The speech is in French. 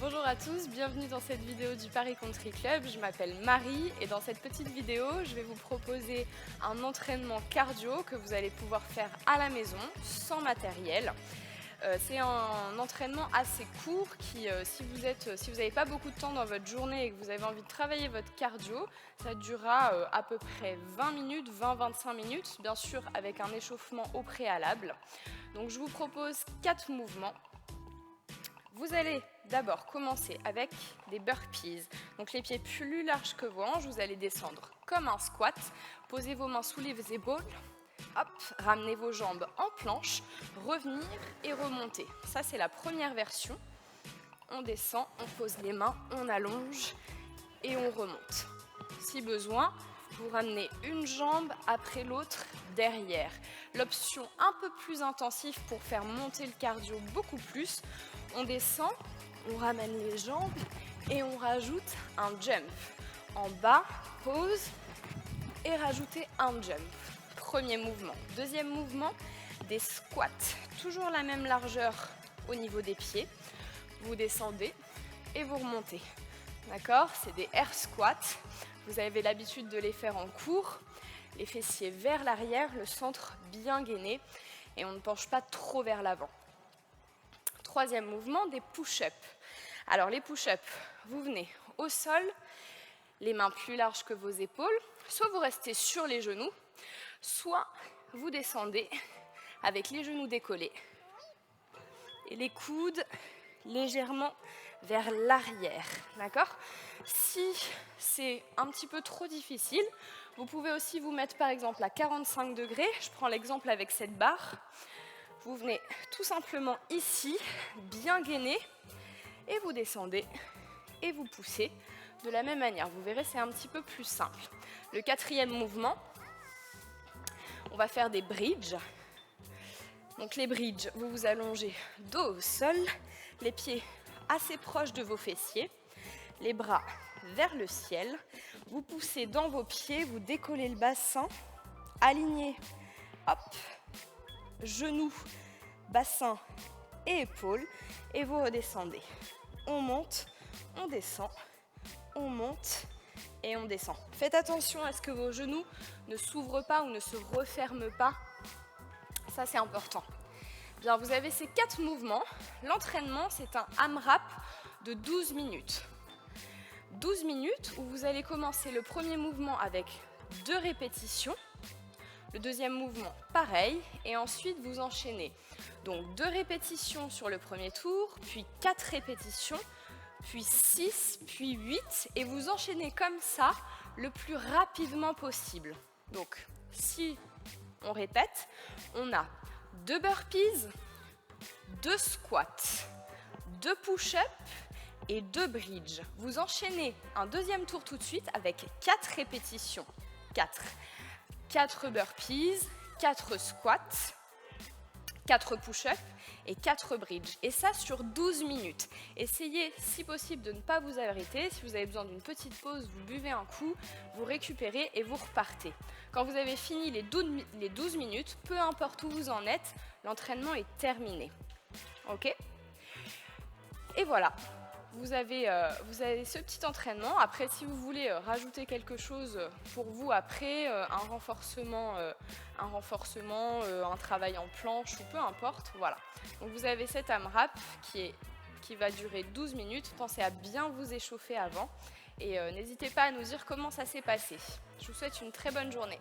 Bonjour à tous, bienvenue dans cette vidéo du Paris Country Club. Je m'appelle Marie et dans cette petite vidéo, je vais vous proposer un entraînement cardio que vous allez pouvoir faire à la maison, sans matériel. C'est un entraînement assez court qui, si vous n'avez pas beaucoup de temps dans votre journée et que vous avez envie de travailler votre cardio, ça durera à peu près 20 minutes, 20-25 minutes, bien sûr avec un échauffement au préalable. Donc je vous propose 4 mouvements. Vous allez d'abord commencer avec des burpees. Donc les pieds plus larges que vos hanches, vous allez descendre comme un squat. Posez vos mains sous les épaules. Hop, ramenez vos jambes en planche, revenir et remonter. Ça, c'est la première version. On descend, on pose les mains, on allonge et on remonte. Si besoin, vous ramenez une jambe après l'autre derrière. L'option un peu plus intensive pour faire monter le cardio beaucoup plus, on descend, on ramène les jambes et on rajoute un jump. En bas, pause et rajoutez un jump. Premier mouvement. Deuxième mouvement, des squats. Toujours la même largeur au niveau des pieds. Vous descendez et vous remontez. D'accord? C'est des air squats. Vous avez l'habitude de les faire en cours. Les fessiers vers l'arrière, le centre bien gainé et on ne penche pas trop vers l'avant. Troisième mouvement, des push-ups. Alors les push-ups, vous venez au sol, les mains plus larges que vos épaules, soit vous restez sur les genoux, soit vous descendez avec les genoux décollés et les coudes légèrement vers l'arrière, d'accord? Si c'est un petit peu trop difficile, vous pouvez aussi vous mettre par exemple à 45 degrés. Je prends l'exemple avec cette barre. Vous venez tout simplement ici, bien gainé, et vous descendez et vous poussez de la même manière. Vous verrez, c'est un petit peu plus simple. Le quatrième mouvement, on va faire des bridges. Donc les bridges, vous vous allongez dos au sol, les pieds assez proches de vos fessiers, les bras vers le ciel. Vous poussez dans vos pieds, vous décollez le bassin, alignez, hop, genoux, bassin et épaules, et vous redescendez. On monte, on descend, on monte et on descend. Faites attention à ce que vos genoux ne s'ouvrent pas ou ne se referment pas. Ça, c'est important. Bien, vous avez ces 4 mouvements. L'entraînement, c'est un AMRAP de 12 minutes. 12 minutes où vous allez commencer le premier mouvement avec 2 répétitions. Le deuxième mouvement, pareil. Et ensuite, vous enchaînez. Donc, 2 répétitions sur le premier tour, puis 4 répétitions, puis 6, puis 8. Et vous enchaînez comme ça le plus rapidement possible. Donc, si on répète, on a 2 burpees, 2 squats, 2 push-ups et 2 bridges. Vous enchaînez un deuxième tour tout de suite avec 4 répétitions. 4 burpees, 4 squats, 4 push-ups et 4 bridges. Et ça sur 12 minutes. Essayez, si possible, de ne pas vous arrêter. Si vous avez besoin d'une petite pause, vous buvez un coup, vous récupérez et vous repartez. Quand vous avez fini les 12 minutes, peu importe où vous en êtes, l'entraînement est terminé. Ok ? Et voilà. Vous avez ce petit entraînement. Après, si vous voulez rajouter quelque chose pour vous après, un renforcement, un travail en planche ou peu importe, voilà. Donc vous avez cet AMRAP qui va durer 12 minutes. Pensez à bien vous échauffer avant et n'hésitez pas à nous dire comment ça s'est passé. Je vous souhaite une très bonne journée.